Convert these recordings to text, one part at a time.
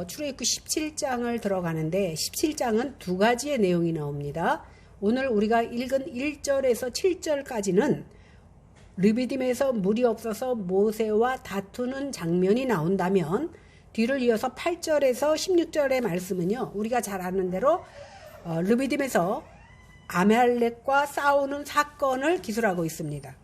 출애굽기 17장을 들어가는데 17장은 두 가지의 내용이 나옵니다. 오늘 우리가 읽은 1절에서 7절까지는 르비딤에서 물이 없어서 모세와 다투는 장면이 나온다면 뒤를 이어서 8절에서 16절의 말씀은요, 우리가 잘 아는 대로 르비딤에서 아말렉과 싸우는 사건을 기술하고 있습니다.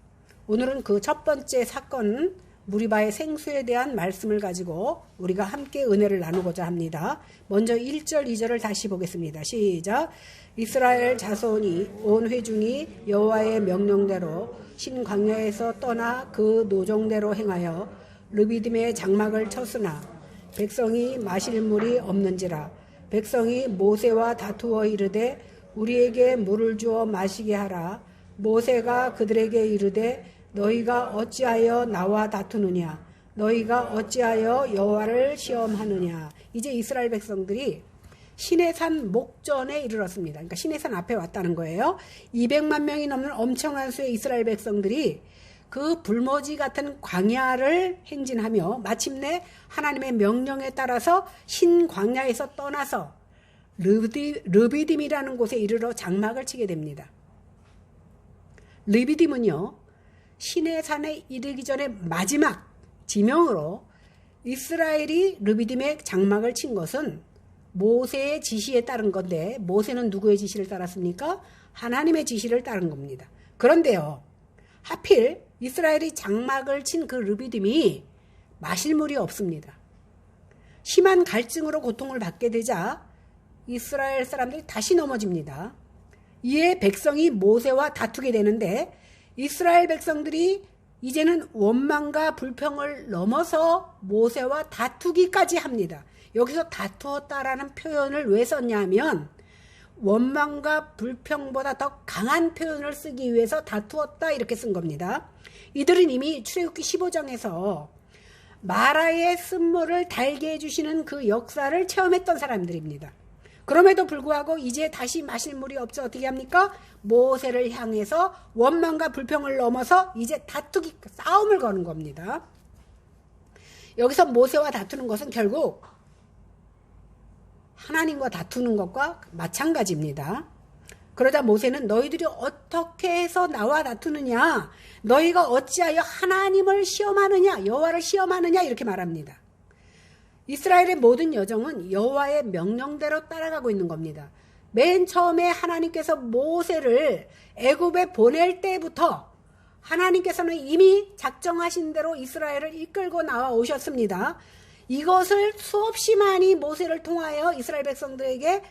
오늘은 그 첫 번째 사건 무리바의 생수에 대한 말씀을 가지고 우리가 함께 은혜를 나누고자 합니다. 먼저 1절, 2절을 다시 보겠습니다. 시작. 이스라엘 자손이 온 회중이 여호와의 명령대로 신광야에서 떠나 그 노종대로 행하여 르비딤의 장막을 쳤으나 백성이 마실 물이 없는지라. 백성이 모세와 다투어 이르되 우리에게 물을 주어 마시게 하라. 모세가 그들에게 이르되 너희가 어찌하여 나와 다투느냐? 너희가 어찌하여 여호와를 시험하느냐? 이제 이스라엘 백성들이 시내산 목전에 이르렀습니다. 그러니까 시내산 앞에 왔다는 거예요. 200만 명이 넘는 엄청난 수의 이스라엘 백성들이 그 불모지 같은 광야를 행진하며 마침내 하나님의 명령에 따라서 신광야에서 떠나서 르비딤이라는 곳에 이르러 장막을 치게 됩니다. 르비딤은요, 시내산에 이르기 전에 마지막 지명으로 이스라엘이 르비딤에 장막을 친 것은 모세의 지시에 따른 건데, 모세는 누구의 지시를 따랐습니까? 하나님의 지시를 따른 겁니다. 그런데요, 하필 이스라엘이 장막을 친 그 르비딤이 마실 물이 없습니다. 심한 갈증으로 고통을 받게 되자 이스라엘 사람들이 다시 넘어집니다. 이에 백성이 모세와 다투게 되는데, 이스라엘 백성들이 이제는 원망과 불평을 넘어서 모세와 다투기까지 합니다. 여기서 다투었다라는 표현을 왜 썼냐 하면 원망과 불평보다 더 강한 표현을 쓰기 위해서 다투었다 이렇게 쓴 겁니다. 이들은 이미 출애굽기 15장에서 마라의 쓴물을 달게 해주시는 그 역사를 체험했던 사람들입니다. 그럼에도 불구하고 이제 다시 마실 물이 없어 어떻게 합니까? 모세를 향해서 원망과 불평을 넘어서 이제 다투기, 싸움을 거는 겁니다. 여기서 모세와 다투는 것은 결국 하나님과 다투는 것과 마찬가지입니다. 그러자 모세는 너희들이 어떻게 해서 나와 다투느냐? 너희가 어찌하여 하나님을 시험하느냐? 여호와를 시험하느냐? 이렇게 말합니다. 이스라엘의 모든 여정은 여호와의 명령대로 따라가고 있는 겁니다. 맨 처음에 하나님께서 모세를 애굽에 보낼 때부터 하나님께서는 이미 작정하신 대로 이스라엘을 이끌고 나와 오셨습니다. 이것을 수없이 많이 모세를 통하여 이스라엘 백성들에게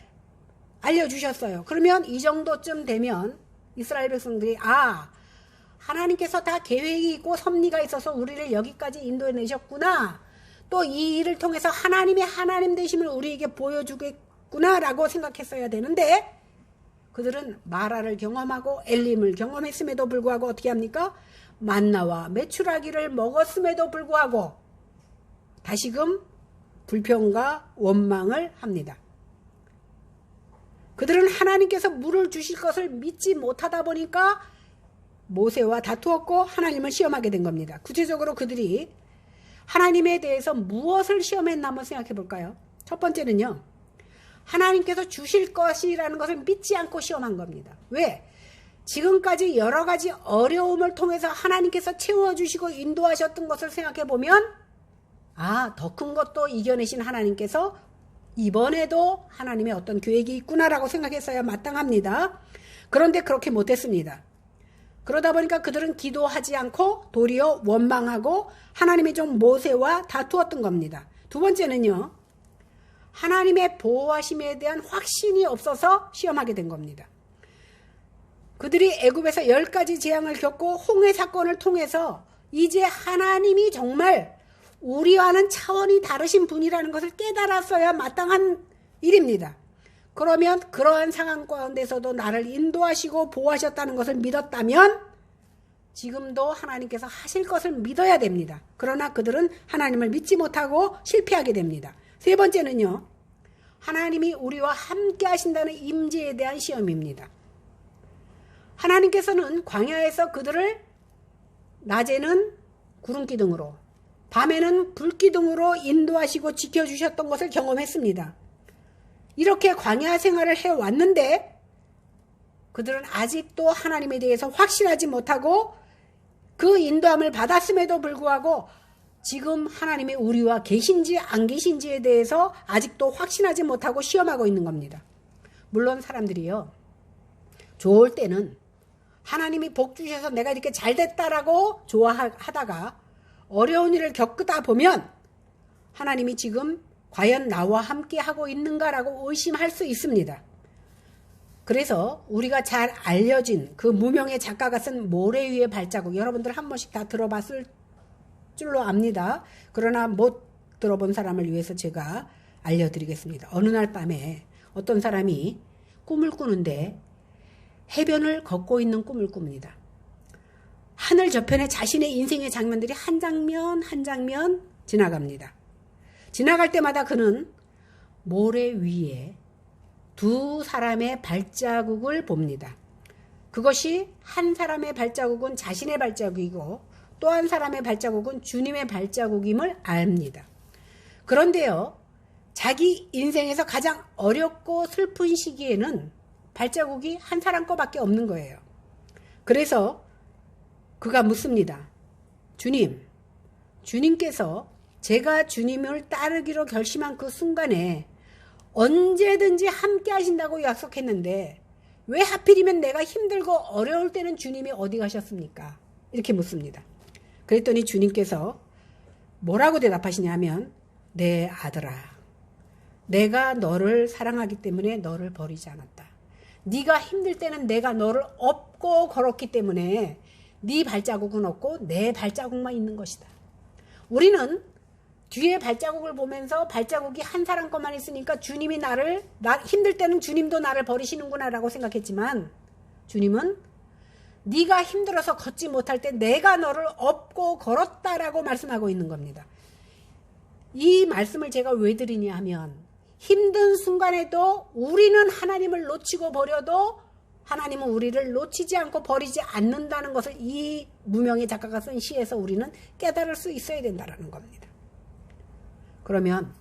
알려주셨어요. 그러면 이 정도쯤 되면 이스라엘 백성들이 하나님께서 다 계획이 있고 섭리가 있어서 우리를 여기까지 인도해 내셨구나. 또 이 일을 통해서 하나님의 하나님 되심을 우리에게 보여주겠구나라고 생각했어야 되는데, 그들은 마라를 경험하고 엘림을 경험했음에도 불구하고 어떻게 합니까? 만나와 메추라기를 먹었음에도 불구하고 다시금 불평과 원망을 합니다. 그들은 하나님께서 물을 주실 것을 믿지 못하다 보니까 모세와 다투었고 하나님을 시험하게 된 겁니다. 구체적으로 그들이 하나님에 대해서 무엇을 시험했나 한번 생각해 볼까요? 첫 번째는요, 하나님께서 주실 것이라는 것을 믿지 않고 시험한 겁니다. 왜? 지금까지 여러 가지 어려움을 통해서 하나님께서 채워주시고 인도하셨던 것을 생각해 보면 더 큰 것도 이겨내신 하나님께서 이번에도 하나님의 어떤 계획이 있구나라고 생각했어야 마땅합니다. 그런데 그렇게 못했습니다. 그러다 보니까 그들은 기도하지 않고 도리어 원망하고 하나님의 종 모세와 다투었던 겁니다. 두 번째는요, 하나님의 보호하심에 대한 확신이 없어서 시험하게 된 겁니다. 그들이 애굽에서 10가지 재앙을 겪고 홍해 사건을 통해서 이제 하나님이 정말 우리와는 차원이 다르신 분이라는 것을 깨달았어야 마땅한 일입니다. 그러면 그러한 상황 가운데서도 나를 인도하시고 보호하셨다는 것을 믿었다면 지금도 하나님께서 하실 것을 믿어야 됩니다. 그러나 그들은 하나님을 믿지 못하고 실패하게 됩니다. 세 번째는요, 하나님이 우리와 함께 하신다는 임재에 대한 시험입니다. 하나님께서는 광야에서 그들을 낮에는 구름 기둥으로, 밤에는 불기둥으로 인도하시고 지켜주셨던 것을 경험했습니다. 이렇게 광야 생활을 해왔는데 그들은 아직도 하나님에 대해서 확신하지 못하고 그 인도함을 받았음에도 불구하고 지금 하나님이 우리와 계신지 안 계신지에 대해서 아직도 확신하지 못하고 시험하고 있는 겁니다. 물론 사람들이요, 좋을 때는 하나님이 복 주셔서 내가 이렇게 잘 됐다라고 좋아하다가 어려운 일을 겪다 보면 하나님이 지금 과연 나와 함께 하고 있는가라고 의심할 수 있습니다. 그래서 우리가 잘 알려진 그 무명의 작가가 쓴 모래 위의 발자국, 여러분들 한 번씩 다 들어봤을 줄로 압니다. 그러나 못 들어본 사람을 위해서 제가 알려드리겠습니다. 어느 날 밤에 어떤 사람이 꿈을 꾸는데 해변을 걷고 있는 꿈을 꿉니다. 하늘 저편에 자신의 인생의 장면들이 한 장면 한 장면 지나갑니다. 지나갈 때마다 그는 모래 위에 두 사람의 발자국을 봅니다. 그것이 한 사람의 발자국은 자신의 발자국이고 또 한 사람의 발자국은 주님의 발자국임을 압니다. 그런데요, 자기 인생에서 가장 어렵고 슬픈 시기에는 발자국이 한 사람 거밖에 없는 거예요. 그래서 그가 묻습니다. 주님께서 제가 주님을 따르기로 결심한 그 순간에 언제든지 함께 하신다고 약속했는데 왜 하필이면 내가 힘들고 어려울 때는 주님이 어디 가셨습니까? 이렇게 묻습니다. 그랬더니 주님께서 뭐라고 대답하시냐면, 내 아들아, 내가 너를 사랑하기 때문에 너를 버리지 않았다. 네가 힘들 때는 내가 너를 업고 걸었기 때문에 네 발자국은 없고 내 발자국만 있는 것이다. 우리는 뒤에 발자국을 보면서 발자국이 한 사람 것만 있으니까 주님이 힘들 때는 주님도 나를 버리시는구나 라고 생각했지만, 주님은 네가 힘들어서 걷지 못할 때 내가 너를 업고 걸었다라고 말씀하고 있는 겁니다. 이 말씀을 제가 왜 드리냐 하면, 힘든 순간에도 우리는 하나님을 놓치고 버려도 하나님은 우리를 놓치지 않고 버리지 않는다는 것을 이 무명의 작가가 쓴 시에서 우리는 깨달을 수 있어야 된다는 겁니다. 그러면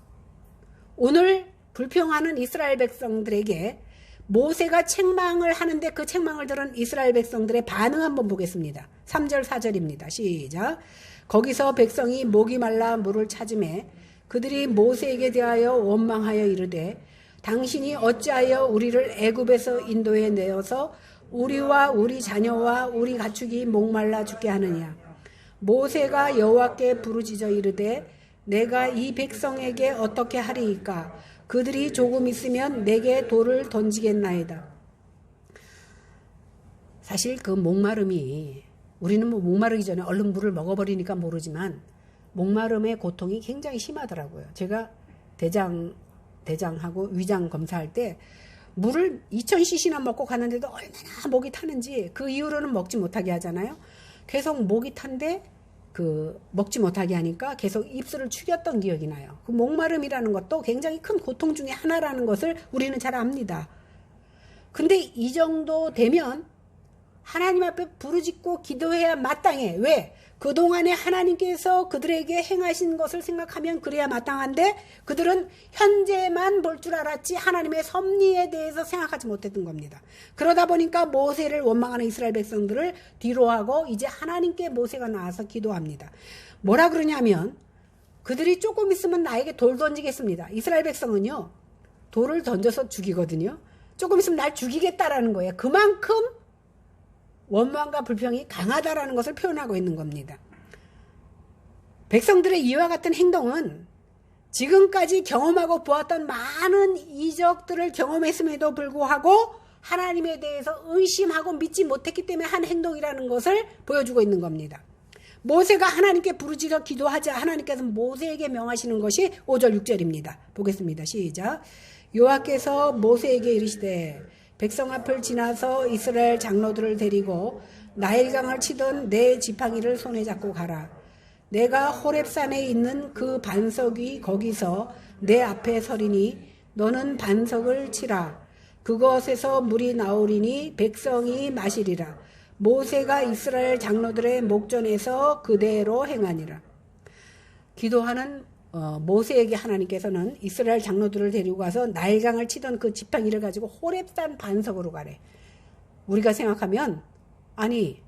오늘 불평하는 이스라엘 백성들에게 모세가 책망을 하는데 그 책망을 들은 이스라엘 백성들의 반응 한번 보겠습니다. 3절 4절입니다. 시작. 거기서 백성이 목이 말라 물을 찾으매 그들이 모세에게 대하여 원망하여 이르되, 당신이 어찌하여 우리를 애굽에서 인도해 내어서 우리와 우리 자녀와 우리 가축이 목말라 죽게 하느냐. 모세가 여호와께 부르짖어 이르되, 내가 이 백성에게 어떻게 하리이까? 그들이 조금 있으면 내게 돌을 던지겠나이다. 사실 그 목마름이, 우리는 목마르기 전에 얼른 물을 먹어버리니까 모르지만 목마름의 고통이 굉장히 심하더라고요. 제가 대장하고 위장 검사할 때 물을 2000cc나 먹고 가는데도 얼마나 목이 타는지, 그 이후로는 먹지 못하게 하잖아요. 계속 목이 탄데 먹지 못하게 하니까 계속 입술을 축였던 기억이 나요. 그 목마름이라는 것도 굉장히 큰 고통 중에 하나라는 것을 우리는 잘 압니다. 근데 이 정도 되면 하나님 앞에 부르짖고 기도해야 마땅해. 왜? 그동안에 하나님께서 그들에게 행하신 것을 생각하면 그래야 마땅한데 그들은 현재만 볼 줄 알았지 하나님의 섭리에 대해서 생각하지 못했던 겁니다. 그러다 보니까 모세를 원망하는 이스라엘 백성들을 뒤로하고 이제 하나님께 모세가 나와서 기도합니다. 뭐라 그러냐면, 그들이 조금 있으면 나에게 돌 던지겠습니다. 이스라엘 백성은요, 돌을 던져서 죽이거든요. 조금 있으면 날 죽이겠다라는 거예요. 그만큼 원망과 불평이 강하다라는 것을 표현하고 있는 겁니다. 백성들의 이와 같은 행동은 지금까지 경험하고 보았던 많은 이적들을 경험했음에도 불구하고 하나님에 대해서 의심하고 믿지 못했기 때문에 한 행동이라는 것을 보여주고 있는 겁니다. 모세가 하나님께 부르짖어 기도하자 하나님께서 모세에게 명하시는 것이 5절 6절입니다. 보겠습니다. 시작. 여호와께서 모세에게 이르시되, 백성 앞을 지나서 이스라엘 장로들을 데리고 나일강을 치던 내 지팡이를 손에 잡고 가라. 내가 호렙산에 있는 그 반석이 거기서 내 앞에 서리니 너는 반석을 치라. 그것에서 물이 나오리니 백성이 마시리라. 모세가 이스라엘 장로들의 목전에서 그대로 행하니라. 기도하는 모세에게 하나님께서는 이스라엘 장로들을 데리고 가서 나일강을 치던 그 지팡이를 가지고 호렙산 반석으로 가래. 우리가 생각하면 아니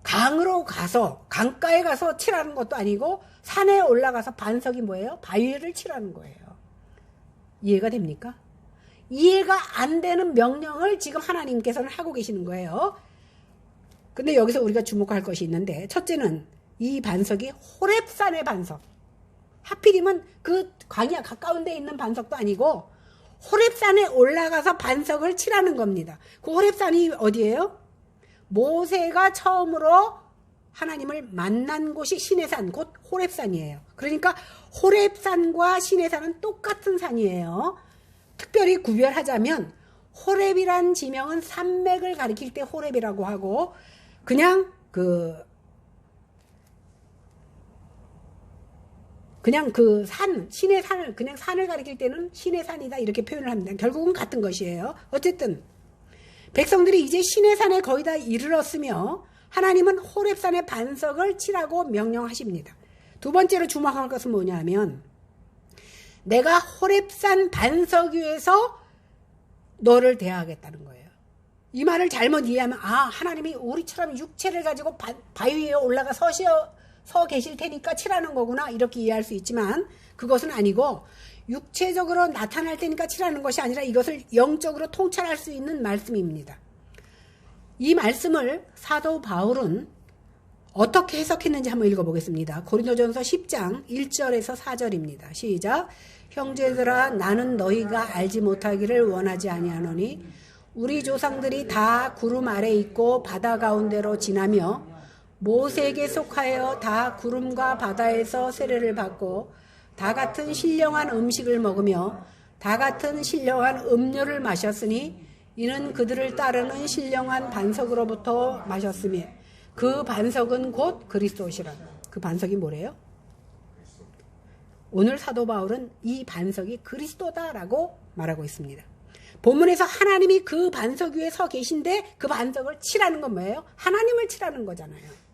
강으로 가서 강가에 가서 치라는 것도 아니고 산에 올라가서 반석이 뭐예요? 바위를 치라는 거예요. 이해가 됩니까? 이해가 안 되는 명령을 지금 하나님께서는 하고 계시는 거예요. 근데 여기서 우리가 주목할 것이 있는데 첫째는 이 반석이 호렙산의 반석. 하필이면 그 광야 가까운 데 있는 반석도 아니고 호렙산에 올라가서 반석을 치라는 겁니다. 그 호렙산이 어디예요? 모세가 처음으로 하나님을 만난 곳이 시내산, 곧 호렙산이에요. 그러니까 호렙산과 시내산은 똑같은 산이에요. 특별히 구별하자면 호렙이란 지명은 산맥을 가리킬 때 호렙이라고 하고 그냥 그 산, 신의 산을, 그냥 산을 가리킬 때는 신의 산이다 이렇게 표현을 합니다. 결국은 같은 것이에요. 어쨌든 백성들이 이제 신의 산에 거의 다 이르렀으며 하나님은 호렙산의 반석을 치라고 명령하십니다. 두 번째로 주목할 것은 뭐냐면 내가 호렙산 반석 위에서 너를 대하겠다는 거예요. 이 말을 잘못 이해하면 하나님이 우리처럼 육체를 가지고 바위 위에 올라가 서 계실 테니까 치라는 거구나 이렇게 이해할 수 있지만 그것은 아니고 육체적으로 나타날 테니까 치라는 것이 아니라 이것을 영적으로 통찰할 수 있는 말씀입니다. 이 말씀을 사도 바울은 어떻게 해석했는지 한번 읽어보겠습니다. 고린도전서 10장 1절에서 4절입니다. 시작. 형제들아 나는 너희가 알지 못하기를 원하지 아니하노니 우리 조상들이 다 구름 아래 있고 바다 가운데로 지나며 모세에게 속하여 다 구름과 바다에서 세례를 받고 다 같은 신령한 음식을 먹으며 다 같은 신령한 음료를 마셨으니 이는 그들을 따르는 신령한 반석으로부터 마셨으며 그 반석은 곧 그리스도시라. 그 반석이 뭐래요? 오늘 사도 바울은 이 반석이 그리스도다라고 말하고 있습니다. 본문에서 하나님이 그 반석 위에 서 계신데 그 반석을 치라는 건 뭐예요? 하나님을 치라는 거잖아요.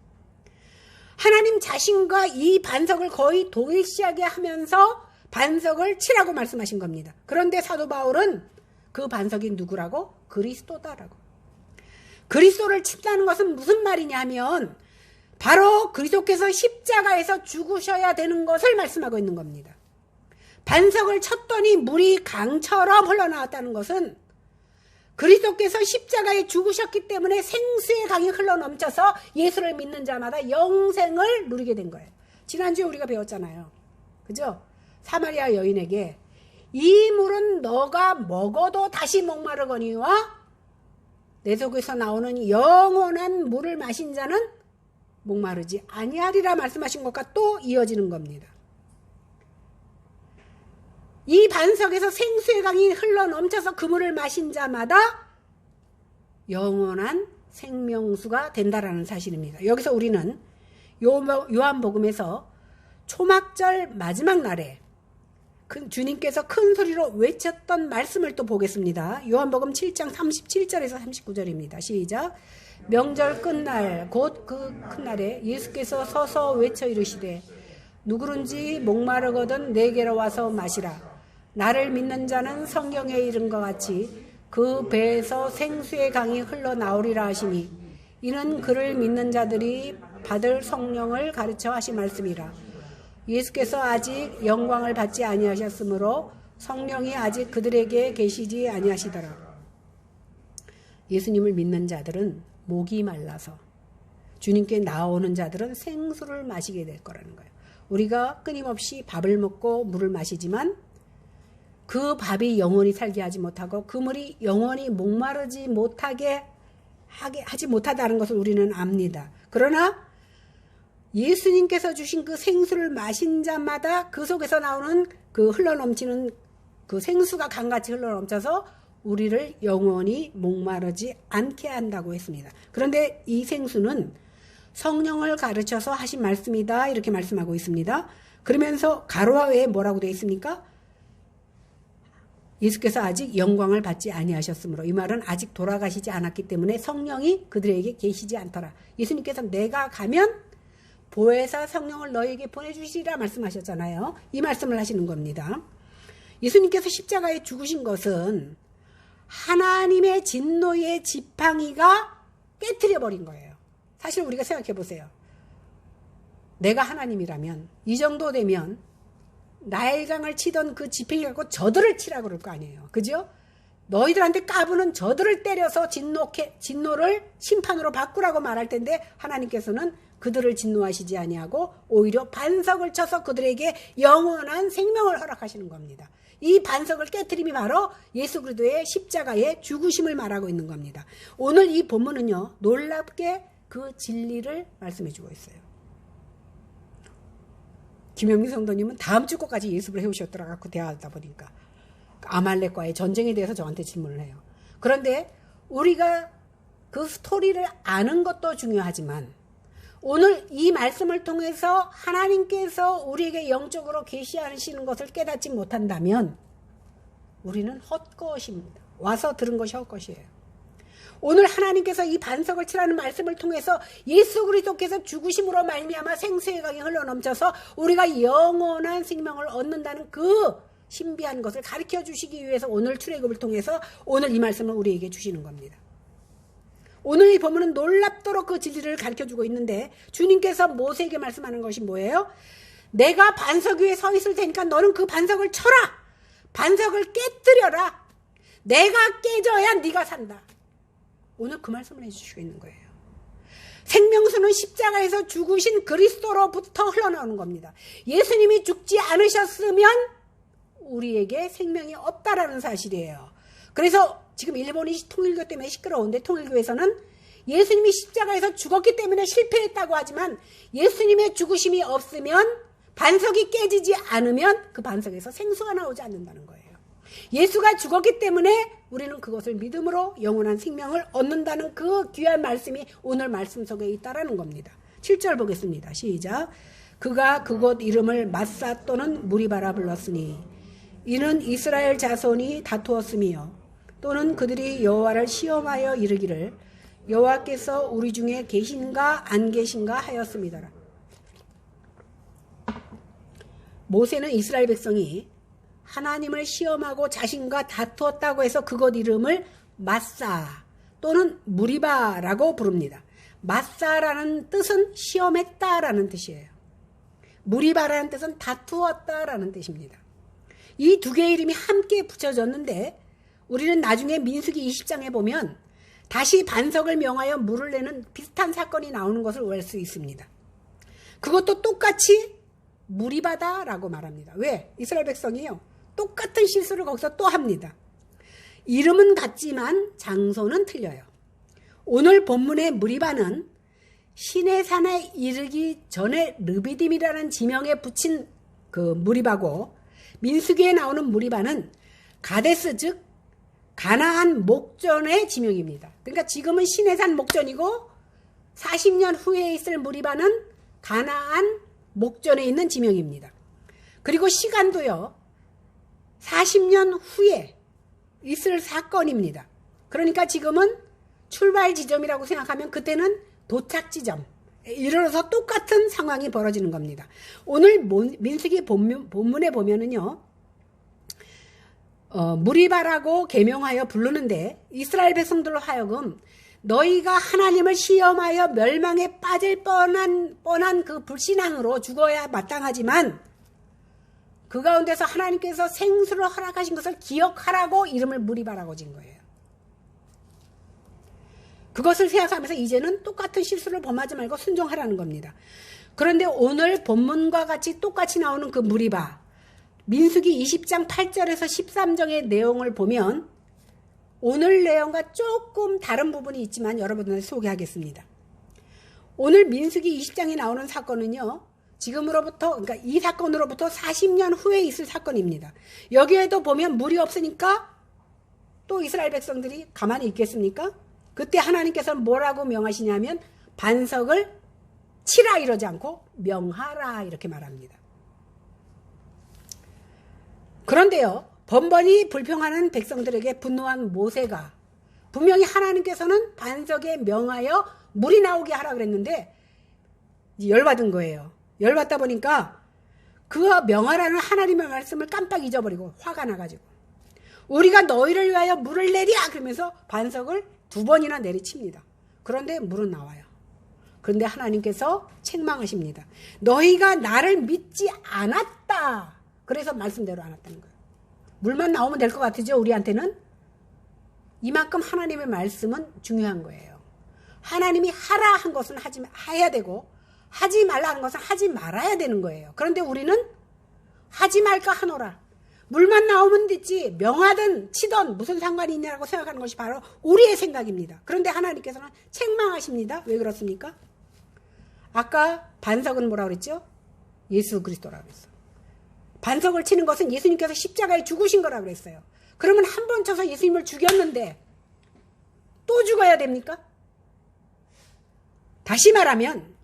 하나님 자신과 이 반석을 거의 동일시하게 하면서 반석을 치라고 말씀하신 겁니다. 그런데 사도 바울은 그 반석이 누구라고? 그리스도다라고. 그리스도를 친다는 것은 무슨 말이냐 하면 바로 그리스도께서 십자가에서 죽으셔야 되는 것을 말씀하고 있는 겁니다. 반석을 쳤더니 물이 강처럼 흘러나왔다는 것은 그리스도께서 십자가에 죽으셨기 때문에 생수의 강이 흘러넘쳐서 예수를 믿는 자마다 영생을 누리게 된 거예요. 지난주에 우리가 배웠잖아요. 그죠? 사마리아 여인에게 이 물은 너가 먹어도 다시 목마르거니와 내 속에서 나오는 영원한 물을 마신 자는 목마르지 아니하리라 말씀하신 것과 또 이어지는 겁니다. 이 반석에서 생수의 강이 흘러넘쳐서 그 물을 마신 자마다 영원한 생명수가 된다라는 사실입니다. 여기서 우리는 요한복음에서 초막절 마지막 날에 주님께서 큰 소리로 외쳤던 말씀을 또 보겠습니다. 요한복음 7장 37절에서 39절입니다. 시작. 명절 끝날 곧 그 큰 날에 예수께서 서서 외쳐 이르시되 누구든지 목마르거든 내게로 와서 마시라. 나를 믿는 자는 성경에 이른 것 같이 그 배에서 생수의 강이 흘러나오리라 하시니 이는 그를 믿는 자들이 받을 성령을 가르쳐 하신 말씀이라. 예수께서 아직 영광을 받지 아니하셨으므로 성령이 아직 그들에게 계시지 아니하시더라. 예수님을 믿는 자들은 목이 말라서 주님께 나오는 자들은 생수를 마시게 될 거라는 거예요. 우리가 끊임없이 밥을 먹고 물을 마시지만 그 밥이 영원히 살게 하지 못하고 그 물이 영원히 목마르지 못하게 하지 못하다는 것을 우리는 압니다. 그러나 예수님께서 주신 그 생수를 마신 자마다 그 속에서 나오는 그 흘러넘치는 그 생수가 강같이 흘러넘쳐서 우리를 영원히 목마르지 않게 한다고 했습니다. 그런데 이 생수는 성령을 가르쳐서 하신 말씀이다 이렇게 말씀하고 있습니다. 그러면서 가로와 외에 뭐라고 되어 있습니까? 예수께서 아직 영광을 받지 아니하셨으므로 이 말은 아직 돌아가시지 않았기 때문에 성령이 그들에게 계시지 않더라. 예수님께서 내가 가면 보혜사 성령을 너희에게 보내주시리라 말씀하셨잖아요. 이 말씀을 하시는 겁니다. 예수님께서 십자가에 죽으신 것은 하나님의 진노의 지팡이가 깨트려 버린 거예요. 사실 우리가 생각해 보세요. 내가 하나님이라면 이 정도 되면 나일강을 치던 그 지팡이 갖고 저들을 치라 그럴 거 아니에요. 그죠? 너희들한테 까부는 저들을 때려서 진노를 심판으로 바꾸라고 말할 텐데 하나님께서는 그들을 진노하시지 아니하고 오히려 반석을 쳐서 그들에게 영원한 생명을 허락하시는 겁니다. 이 반석을 깨트림이 바로 예수 그리스도의 십자가의 죽으심을 말하고 있는 겁니다. 오늘 이 본문은요, 놀랍게 그 진리를 말씀해 주고 있어요. 김영미 성도님은 다음 주 거까지 예습을 해오셨더라고 대화하다 보니까 아말렉과의 전쟁에 대해서 저한테 질문을 해요. 그런데 우리가 그 스토리를 아는 것도 중요하지만 오늘 이 말씀을 통해서 하나님께서 우리에게 영적으로 계시하시는 것을 깨닫지 못한다면 우리는 헛것입니다. 와서 들은 것이 헛것이에요. 오늘 하나님께서 이 반석을 치라는 말씀을 통해서 예수 그리스도께서 죽으심으로 말미암아 생수의 강이 흘러넘쳐서 우리가 영원한 생명을 얻는다는 그 신비한 것을 가르쳐 주시기 위해서 오늘 출애굽을 통해서 오늘 이 말씀을 우리에게 주시는 겁니다. 오늘 이 본문은 놀랍도록 그 진리를 가르쳐주고 있는데 주님께서 모세에게 말씀하는 것이 뭐예요? 내가 반석 위에 서 있을 테니까 너는 그 반석을 쳐라. 반석을 깨뜨려라. 내가 깨져야 네가 산다. 오늘 그 말씀을 해주시고 있는 거예요. 생명수는 십자가에서 죽으신 그리스도로부터 흘러나오는 겁니다. 예수님이 죽지 않으셨으면 우리에게 생명이 없다라는 사실이에요. 그래서 지금 일본이 통일교 때문에 시끄러운데 통일교에서는 예수님이 십자가에서 죽었기 때문에 실패했다고 하지만 예수님의 죽으심이 없으면 반석이 깨지지 않으면 그 반석에서 생수가 나오지 않는다는 거예요. 예수가 죽었기 때문에 우리는 그것을 믿음으로 영원한 생명을 얻는다는 그 귀한 말씀이 오늘 말씀 속에 있다라는 겁니다. 7절 보겠습니다. 시작. 그가 그곳 이름을 마사 또는 무리바라 불렀으니 이는 이스라엘 자손이 다투었으며 또는 그들이 여호와를 시험하여 이르기를 여호와께서 우리 중에 계신가 안 계신가 하였습니다. 모세는 이스라엘 백성이 하나님을 시험하고 자신과 다투었다고 해서 그곳 이름을 마사 또는 무리바라고 부릅니다. 마사라는 뜻은 시험했다라는 뜻이에요. 무리바라는 뜻은 다투었다라는 뜻입니다. 이 두 개의 이름이 함께 붙여졌는데 우리는 나중에 민수기 20장에 보면 다시 반석을 명하여 물을 내는 비슷한 사건이 나오는 것을 알 수 있습니다. 그것도 똑같이 무리바다라고 말합니다. 왜? 이스라엘 백성이요. 똑같은 실수를 거기서 또 합니다. 이름은 같지만 장소는 틀려요. 오늘 본문의 무리바는 시내산에 이르기 전에 르비딤이라는 지명에 붙인 그 무리바고 민수기에 나오는 무리바는 가데스 즉 가나안 목전의 지명입니다. 그러니까 지금은 시내산 목전이고 40년 후에 있을 무리바는 가나안 목전에 있는 지명입니다. 그리고 시간도요. 40년 후에 있을 사건입니다. 그러니까 지금은 출발 지점이라고 생각하면 그때는 도착 지점. 이르러서 똑같은 상황이 벌어지는 겁니다. 오늘 민수기 본문에 보면은요. 무리바라고 계명하여 부르는데 이스라엘 백성들로 하여금 너희가 하나님을 시험하여 멸망에 빠질 뻔한 그 불신앙으로 죽어야 마땅하지만 그 가운데서 하나님께서 생수를 허락하신 것을 기억하라고 이름을 무리바라고 진 거예요. 그것을 생각하면서 이제는 똑같은 실수를 범하지 말고 순종하라는 겁니다. 그런데 오늘 본문과 같이 똑같이 나오는 그 무리바 민수기 20장 8절에서 13절의 내용을 보면 오늘 내용과 조금 다른 부분이 있지만 여러분들 소개하겠습니다. 오늘 민수기 20장에 나오는 사건은요. 지금으로부터 그러니까 이 사건으로부터 40년 후에 있을 사건입니다. 여기에도 보면 물이 없으니까 또 이스라엘 백성들이 가만히 있겠습니까? 그때 하나님께서는 뭐라고 명하시냐면 반석을 치라 이러지 않고 명하라 이렇게 말합니다. 그런데요. 번번이 불평하는 백성들에게 분노한 모세가 분명히 하나님께서는 반석에 명하여 물이 나오게 하라 그랬는데 이제 열받은 거예요. 열받다 보니까 그 명하라는 하나님의 말씀을 깜빡 잊어버리고 화가 나가지고 우리가 너희를 위하여 물을 내리라 그러면서 반석을 2번이나 내리칩니다. 그런데 물은 나와요. 그런데 하나님께서 책망하십니다. 너희가 나를 믿지 않았다. 그래서 말씀대로 안 했다는 거예요. 물만 나오면 될 것 같으죠, 우리한테는? 이만큼 하나님의 말씀은 중요한 거예요. 하나님이 하라 한 것은 해야 되고 하지 말라 하는 것은 하지 말아야 되는 거예요. 그런데 우리는 하지 말까 하노라. 물만 나오면 됐지 명하든 치든 무슨 상관이 있냐고 생각하는 것이 바로 우리의 생각입니다. 그런데 하나님께서는 책망하십니다. 왜 그렇습니까? 아까 반석은 뭐라고 그랬죠? 예수 그리스도라고 그랬어요. 반석을 치는 것은 예수님께서 십자가에 죽으신 거라고 그랬어요. 그러면 한 번 쳐서 예수님을 죽였는데 또 죽어야 됩니까? 다시 말하면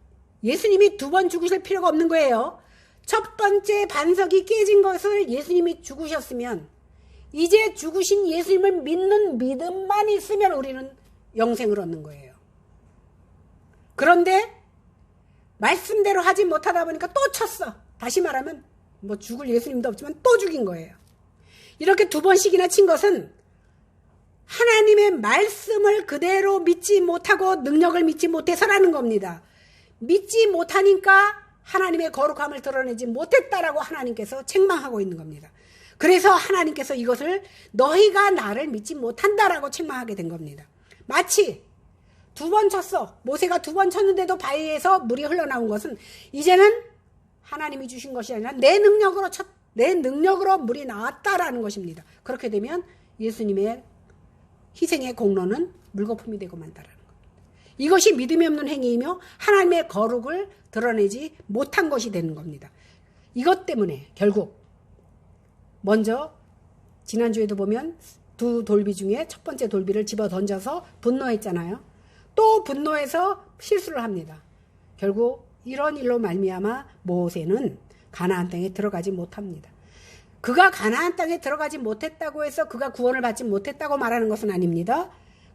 예수님이 2번 죽으실 필요가 없는 거예요. 첫 번째 반석이 깨진 것을 예수님이 죽으셨으면 이제 죽으신 예수님을 믿는 믿음만 있으면 우리는 영생을 얻는 거예요. 그런데 말씀대로 하지 못하다 보니까 또 쳤어. 다시 말하면 뭐 죽을 예수님도 없지만 또 죽인 거예요. 이렇게 2번씩이나 친 것은 하나님의 말씀을 그대로 믿지 못하고 능력을 믿지 못해서라는 겁니다. 믿지 못하니까 하나님의 거룩함을 드러내지 못했다라고 하나님께서 책망하고 있는 겁니다. 그래서 하나님께서 이것을 너희가 나를 믿지 못한다라고 책망하게 된 겁니다. 마치 2번 쳤어. 모세가 2번 쳤는데도 바위에서 물이 흘러나온 것은 이제는 하나님이 주신 것이 아니라 내 능력으로 물이 나왔다라는 것입니다. 그렇게 되면 예수님의 희생의 공로는 물거품이 되고 만다라는 겁니다. 이것이 믿음이 없는 행위이며 하나님의 거룩을 드러내지 못한 것이 되는 겁니다. 이것 때문에 결국 먼저 지난주에도 보면 2 돌비 중에 첫 번째 돌비를 집어 던져서 분노했잖아요. 또 분노해서 실수를 합니다. 결국 이런 일로 말미암아 모세는 가나안 땅에 들어가지 못합니다. 그가 가나안 땅에 들어가지 못했다고 해서 그가 구원을 받지 못했다고 말하는 것은 아닙니다.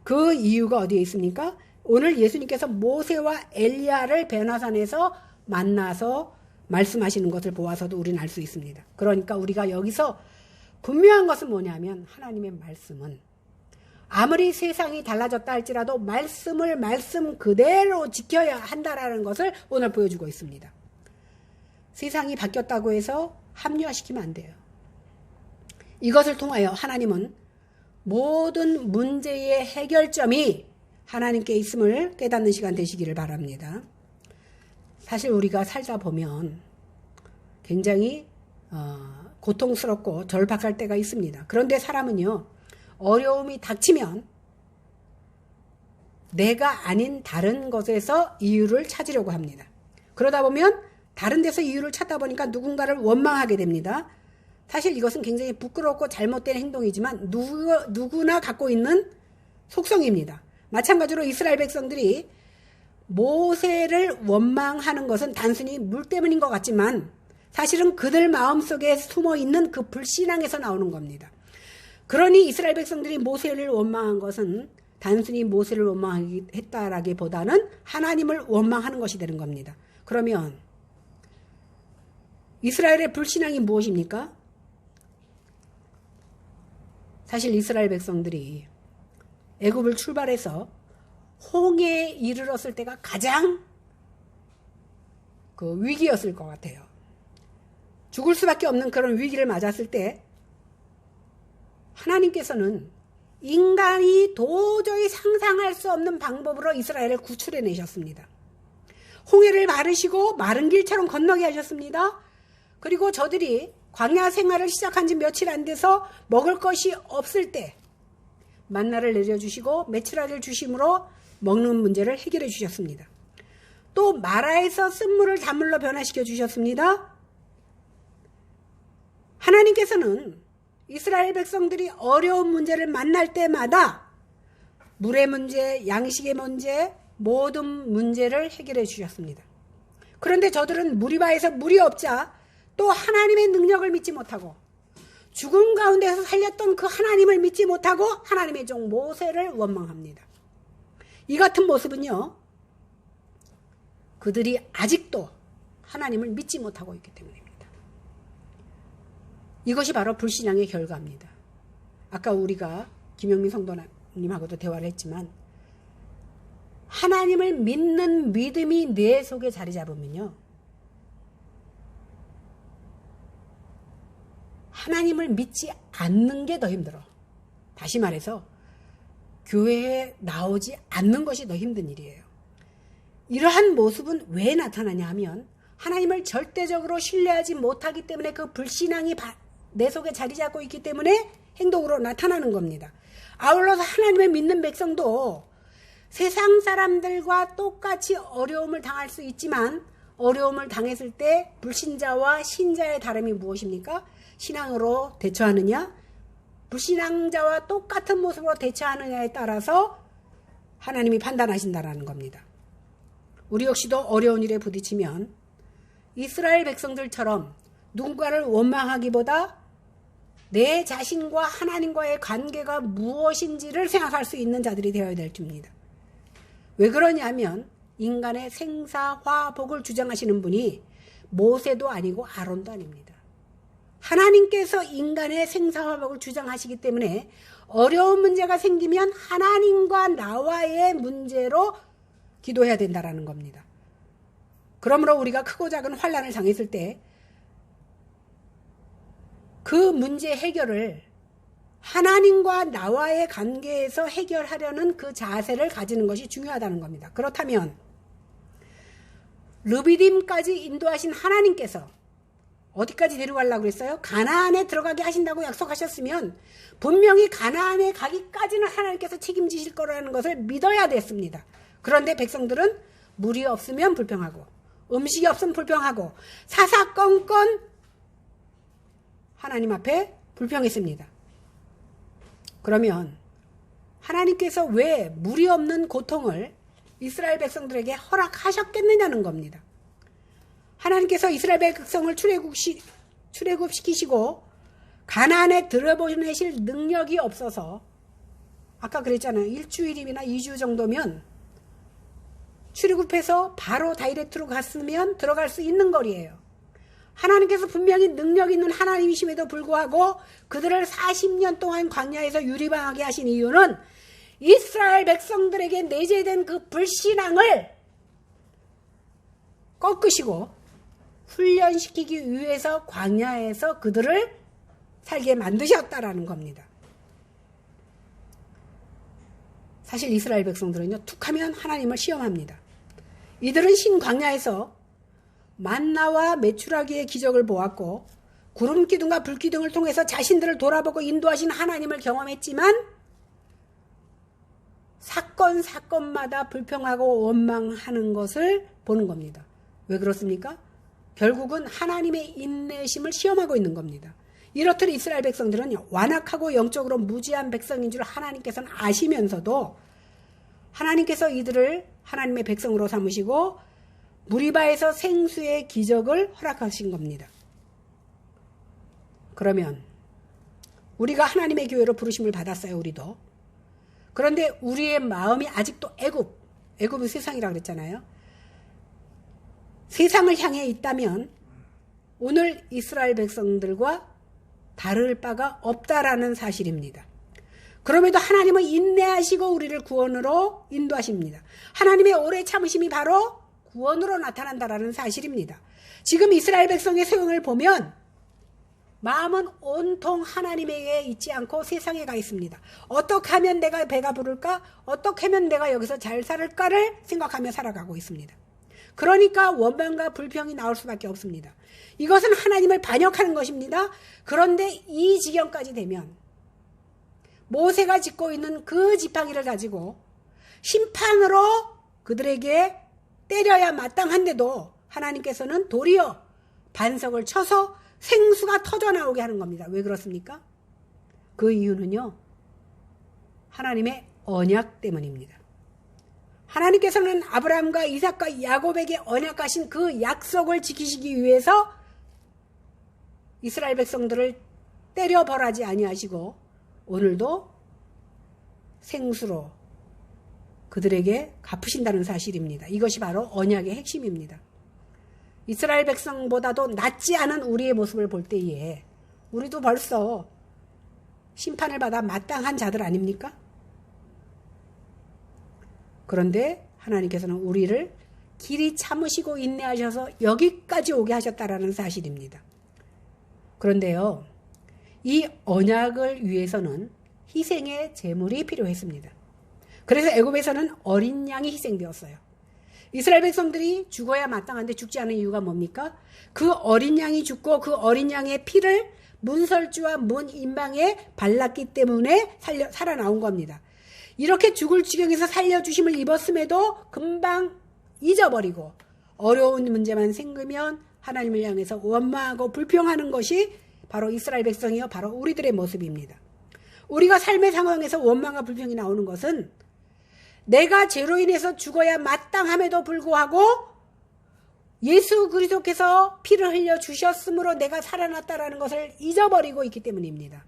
그 이유가 어디에 있습니까? 오늘 예수님께서 모세와 엘리야를 변화산에서 만나서 말씀하시는 것을 보아서도 우리는 알 수 있습니다. 그러니까 우리가 여기서 분명한 것은 뭐냐면 하나님의 말씀은 아무리 세상이 달라졌다 할지라도 말씀을 말씀 그대로 지켜야 한다라는 것을 오늘 보여주고 있습니다. 세상이 바뀌었다고 해서 합리화시키면 안 돼요. 이것을 통하여 하나님은 모든 문제의 해결점이 하나님께 있음을 깨닫는 시간 되시기를 바랍니다. 사실 우리가 살다 보면 굉장히 고통스럽고 절박할 때가 있습니다. 그런데 사람은요, 어려움이 닥치면 내가 아닌 다른 것에서 이유를 찾으려고 합니다. 그러다 보면 다른 데서 이유를 찾다 보니까 누군가를 원망하게 됩니다. 사실 이것은 굉장히 부끄럽고 잘못된 행동이지만 누구나 갖고 있는 속성입니다. 마찬가지로 이스라엘 백성들이 모세를 원망하는 것은 단순히 물 때문인 것 같지만 사실은 그들 마음속에 숨어있는 그 불신앙에서 나오는 겁니다. 그러니 이스라엘 백성들이 모세를 원망한 것은 단순히 모세를 원망했다라기보다는 하나님을 원망하는 것이 되는 겁니다. 그러면 이스라엘의 불신앙이 무엇입니까? 사실 이스라엘 백성들이 애굽을 출발해서 홍해에 이르렀을 때가 가장 그 위기였을 것 같아요. 죽을 수밖에 없는 그런 위기를 맞았을 때 하나님께서는 인간이 도저히 상상할 수 없는 방법으로 이스라엘을 구출해 내셨습니다. 홍해를 마르시고 마른 길처럼 건너게 하셨습니다. 그리고 저들이 광야 생활을 시작한 지 며칠 안 돼서 먹을 것이 없을 때 만나를 내려주시고 메추라기를 주심으로 먹는 문제를 해결해 주셨습니다. 또 마라에서 쓴물을 단물로 변화시켜 주셨습니다. 하나님께서는 이스라엘 백성들이 어려운 문제를 만날 때마다 물의 문제, 양식의 문제, 모든 문제를 해결해 주셨습니다. 그런데 저들은 무리바에서 물이 없자 또 하나님의 능력을 믿지 못하고 죽음 가운데서 살렸던 그 하나님을 믿지 못하고 하나님의 종 모세를 원망합니다. 이 같은 모습은요, 그들이 아직도 하나님을 믿지 못하고 있기 때문입니다. 이것이 바로 불신앙의 결과입니다. 아까 우리가 김영민 성도님하고도 대화를 했지만 하나님을 믿는 믿음이 내 속에 자리 잡으면요, 하나님을 믿지 않는 게 더 힘들어. 다시 말해서 교회에 나오지 않는 것이 더 힘든 일이에요. 이러한 모습은 왜 나타나냐 하면 하나님을 절대적으로 신뢰하지 못하기 때문에 그 불신앙이 내 속에 자리 잡고 있기 때문에 행동으로 나타나는 겁니다. 아울러서 하나님을 믿는 백성도 세상 사람들과 똑같이 어려움을 당할 수 있지만 어려움을 당했을 때 불신자와 신자의 다름이 무엇입니까? 신앙으로 대처하느냐, 불신앙자와 똑같은 모습으로 대처하느냐에 따라서 하나님이 판단하신다라는 겁니다. 우리 역시도 어려운 일에 부딪히면 이스라엘 백성들처럼 누군가를 원망하기보다 내 자신과 하나님과의 관계가 무엇인지를 생각할 수 있는 자들이 되어야 될 줄입니다. 왜 그러냐면 인간의 생사화복을 주장하시는 분이 모세도 아니고 아론도 아닙니다. 하나님께서 인간의 생사화복을 주장하시기 때문에 어려운 문제가 생기면 하나님과 나와의 문제로 기도해야 된다라는 겁니다. 그러므로 우리가 크고 작은 환난을 당했을 때 그 문제 해결을 하나님과 나와의 관계에서 해결하려는 그 자세를 가지는 것이 중요하다는 겁니다. 그렇다면 르비딤까지 인도하신 하나님께서 어디까지 데려가려고 그랬어요? 가나안에 들어가게 하신다고 약속하셨으면 분명히 가나안에 가기까지는 하나님께서 책임지실 거라는 것을 믿어야 됐습니다. 그런데 백성들은 물이 없으면 불평하고 음식이 없으면 불평하고 사사건건 하나님 앞에 불평했습니다. 그러면 하나님께서 왜 물이 없는 고통을 이스라엘 백성들에게 허락하셨겠느냐는 겁니다. 하나님께서 이스라엘 백성을 출애굽시키시고 가나안에 들어보내실 능력이 없어서 아까 그랬잖아요. 일주일이나 2주 정도면 출애굽해서 바로 다이렉트로 갔으면 들어갈 수 있는 거리예요. 하나님께서 분명히 능력 있는 하나님이심에도 불구하고 그들을 40년 동안 광야에서 유리방하게 하신 이유는 이스라엘 백성들에게 내재된 그 불신앙을 꺾으시고 훈련시키기 위해서 광야에서 그들을 살게 만드셨다라는 겁니다. 사실 이스라엘 백성들은요, 툭하면 하나님을 시험합니다. 이들은 신광야에서 만나와 메추라기의 기적을 보았고 구름기둥과 불기둥을 통해서 자신들을 돌아보고 인도하신 하나님을 경험했지만 사건마다 불평하고 원망하는 것을 보는 겁니다. 왜 그렇습니까? 결국은 하나님의 인내심을 시험하고 있는 겁니다. 이렇듯 이스라엘 백성들은 완악하고 영적으로 무지한 백성인 줄 하나님께서는 아시면서도 하나님께서 이들을 하나님의 백성으로 삼으시고 무리바에서 생수의 기적을 허락하신 겁니다. 그러면 우리가 하나님의 교회로 부르심을 받았어요. 우리도. 그런데 우리의 마음이 아직도 애굽이 세상이라고 그랬잖아요. 세상을 향해 있다면 오늘 이스라엘 백성들과 다를 바가 없다라는 사실입니다. 그럼에도 하나님은 인내하시고 우리를 구원으로 인도하십니다. 하나님의 오래 참으심이 바로 구원으로 나타난다라는 사실입니다. 지금 이스라엘 백성의 소용을 보면 마음은 온통 하나님에게 있지 않고 세상에 가 있습니다. 어떻게 하면 내가 배가 부를까? 어떻게 하면 내가 여기서 잘 살을까를 생각하며 살아가고 있습니다. 그러니까 원망과 불평이 나올 수밖에 없습니다. 이것은 하나님을 반역하는 것입니다. 그런데 이 지경까지 되면 모세가 짓고 있는 그 지팡이를 가지고 심판으로 그들에게 때려야 마땅한데도 하나님께서는 도리어 반석을 쳐서 생수가 터져나오게 하는 겁니다. 왜 그렇습니까? 그 이유는요, 하나님의 언약 때문입니다. 하나님께서는 아브라함과 이삭과 야곱에게 언약하신 그 약속을 지키시기 위해서 이스라엘 백성들을 때려 벌하지 아니하시고 오늘도 생수로 그들에게 갚으신다는 사실입니다. 이것이 바로 언약의 핵심입니다. 이스라엘 백성보다도 낫지 않은 우리의 모습을 볼 때에 우리도 벌써 심판을 받아 마땅한 자들 아닙니까? 그런데 하나님께서는 우리를 길이 참으시고 인내하셔서 여기까지 오게 하셨다라는 사실입니다. 그런데요, 이 언약을 위해서는 희생의 제물이 필요했습니다. 그래서 애굽에서는 어린 양이 희생되었어요. 이스라엘 백성들이 죽어야 마땅한데 죽지 않은 이유가 뭡니까? 그 어린 양이 죽고 그 어린 양의 피를 문설주와 문 인방에 발랐기 때문에 살아나온 겁니다. 이렇게 죽을 지경에서 살려주심을 입었음에도 금방 잊어버리고 어려운 문제만 생기면 하나님을 향해서 원망하고 불평하는 것이 바로 이스라엘 백성이요, 바로 우리들의 모습입니다. 우리가 삶의 상황에서 원망과 불평이 나오는 것은 내가 죄로 인해서 죽어야 마땅함에도 불구하고 예수 그리스도께서 피를 흘려 주셨으므로 내가 살아났다라는 것을 잊어버리고 있기 때문입니다.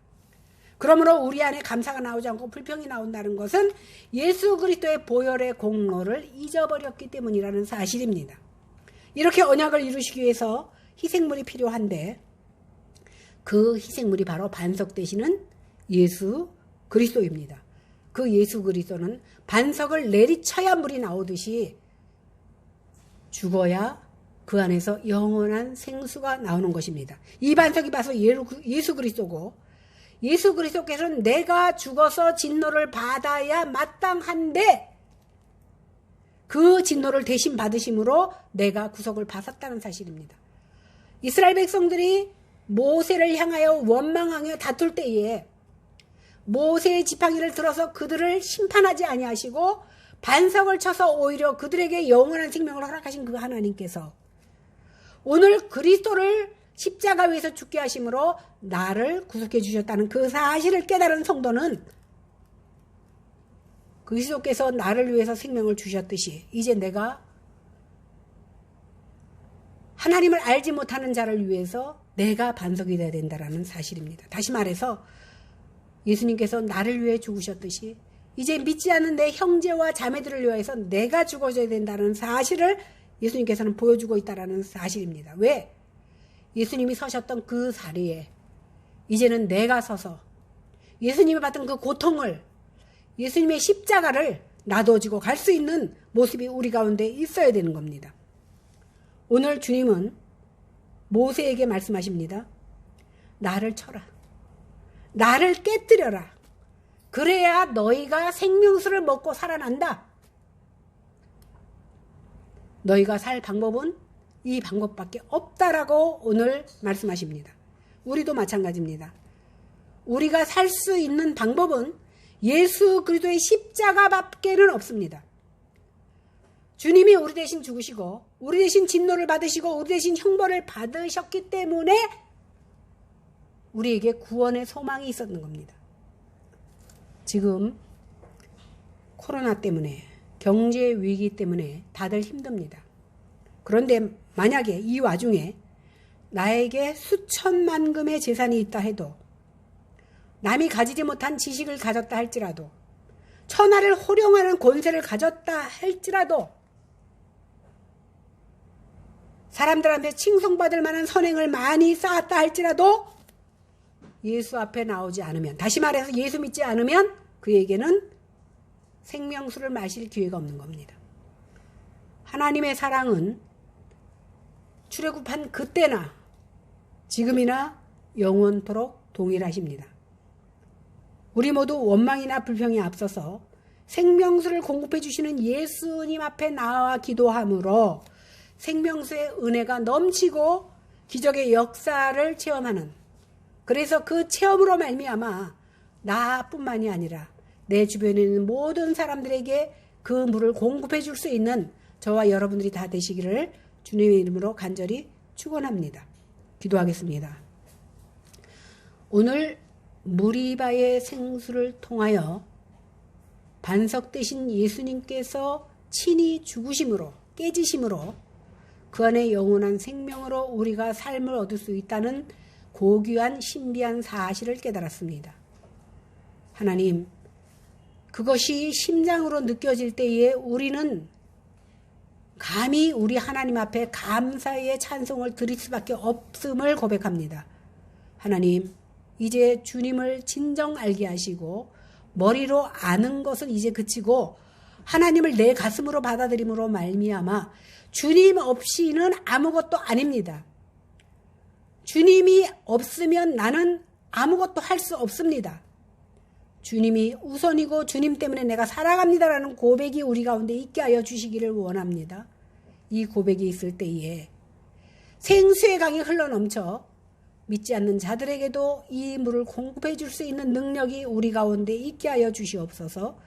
그러므로 우리 안에 감사가 나오지 않고 불평이 나온다는 것은 예수 그리스도의 보혈의 공로를 잊어버렸기 때문이라는 사실입니다. 이렇게 언약을 이루시기 위해서 희생물이 필요한데 그 희생물이 바로 반석 되시는 예수 그리스도입니다. 그 예수 그리스도는 반석을 내리쳐야 물이 나오듯이 죽어야 그 안에서 영원한 생수가 나오는 것입니다. 이 반석이 바로 예수 그리스도고, 예수 그리스도께서는 내가 죽어서 진노를 받아야 마땅한데 그 진노를 대신 받으심으로 내가 구속을 받았다는 사실입니다. 이스라엘 백성들이 모세를 향하여 원망하며 다툴 때에 모세의 지팡이를 들어서 그들을 심판하지 아니하시고 반석을 쳐서 오히려 그들에게 영원한 생명을 허락하신 그 하나님께서 오늘 그리스도를 십자가 위에서 죽게 하심으로 나를 구속해 주셨다는 그 사실을 깨달은 성도는 그리스도께서 나를 위해서 생명을 주셨듯이 이제 내가 하나님을 알지 못하는 자를 위해서 내가 반석이 되어야 된다는 사실입니다. 다시 말해서 예수님께서 나를 위해 죽으셨듯이 이제 믿지 않는 내 형제와 자매들을 위해서 내가 죽어져야 된다는 사실을 예수님께서는 보여주고 있다는 사실입니다. 왜? 예수님이 서셨던 그 자리에 이제는 내가 서서 예수님이 받은 그 고통을, 예수님의 십자가를 놔둬지고 갈 수 있는 모습이 우리 가운데 있어야 되는 겁니다. 오늘 주님은 모세에게 말씀하십니다. 나를 쳐라. 나를 깨뜨려라. 그래야 너희가 생명수를 먹고 살아난다. 너희가 살 방법은 이 방법밖에 없다라고 오늘 말씀하십니다. 우리도 마찬가지입니다. 우리가 살 수 있는 방법은 예수 그리스도의 십자가밖에는 없습니다. 주님이 우리 대신 죽으시고 우리 대신 진노를 받으시고 우리 대신 형벌을 받으셨기 때문에 우리에게 구원의 소망이 있었는 겁니다. 지금 코로나 때문에 경제 위기 때문에 다들 힘듭니다. 그런데 만약에 이 와중에 나에게 수천만 금의 재산이 있다 해도 남이 가지지 못한 지식을 가졌다 할지라도 천하를 호령하는 권세를 가졌다 할지라도 사람들한테 칭송받을 만한 선행을 많이 쌓았다 할지라도 예수 앞에 나오지 않으면, 다시 말해서 예수 믿지 않으면 그에게는 생명수를 마실 기회가 없는 겁니다. 하나님의 사랑은 출애굽한 그때나 지금이나 영원토록 동일하십니다. 우리 모두 원망이나 불평에 앞서서 생명수를 공급해 주시는 예수님 앞에 나와 기도함으로 생명수의 은혜가 넘치고 기적의 역사를 체험하는, 그래서 그 체험으로 말미암아 나뿐만이 아니라 내 주변에 있는 모든 사람들에게 그 물을 공급해 줄 수 있는 저와 여러분들이 다 되시기를 주님의 이름으로 간절히 축원합니다. 기도하겠습니다. 오늘 무리바의 생수를 통하여 반석 되신 예수님께서 친히 죽으심으로, 깨지심으로 그 안에 영원한 생명으로 우리가 삶을 얻을 수 있다는 고귀한 신비한 사실을 깨달았습니다. 하나님, 그것이 심장으로 느껴질 때에 우리는 감히 우리 하나님 앞에 감사의 찬송을 드릴 수밖에 없음을 고백합니다. 하나님, 이제 주님을 진정 알게 하시고 머리로 아는 것은 이제 그치고 하나님을 내 가슴으로 받아들임으로 말미암아 주님 없이는 아무것도 아닙니다. 주님이 없으면 나는 아무것도 할 수 없습니다. 주님이 우선이고 주님 때문에 내가 살아갑니다라는 고백이 우리 가운데 있게 하여 주시기를 원합니다. 이 고백이 있을 때에 생수의 강이 흘러넘쳐 믿지 않는 자들에게도 이 물을 공급해 줄 수 있는 능력이 우리 가운데 있게 하여 주시옵소서.